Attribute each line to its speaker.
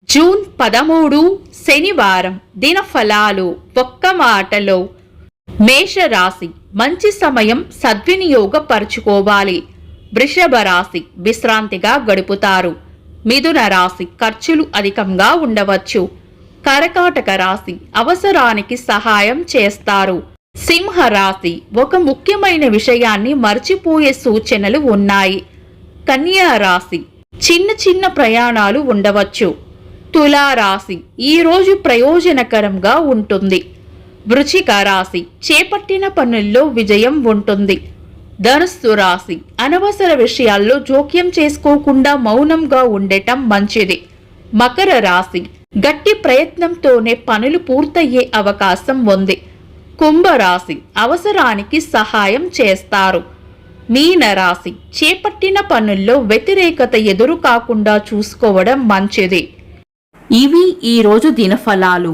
Speaker 1: June 13 శనివారం దినఫలాలు ఒక్క మాటలో మేషరాశి మంచి సమయం సద్వినియోగపరుచుకోవాలి. వృషభ రాశి విశ్రాంతిగా గడుపుతారు. మిథున రాశి ఖర్చులు అధికంగా ఉండవచ్చు. కర్కాటక రాశి అవసరానికి సహాయం చేస్తారు. సింహ రాశి ఒక ముఖ్యమైన విషయాన్ని మర్చిపోయే సూచనలు ఉన్నాయి. కన్యా రాశి చిన్న చిన్న ప్రయాణాలు ఉండవచ్చు. తులా రాశి ఈరోజు ప్రయోజనకరంగా ఉంటుంది. వృశ్చిక రాశి చేపట్టిన పనుల్లో విజయం ఉంటుంది. ధనుస్సు రాశి అనవసర విషయాల్లో జోక్యం చేసుకోకుండా మౌనంగా ఉండటం మంచిది. మకర రాశి గట్టి ప్రయత్నంతోనే పనులు పూర్తయ్యే అవకాశం ఉంది. కుంభరాశి అవసరానికి సహాయం చేస్తారు. మీన రాశి చేపట్టిన పనుల్లో వ్యతిరేకత ఎదురు కాకుండా చూసుకోవడం మంచిది. ఇవి ఈరోజు దినఫలాలు.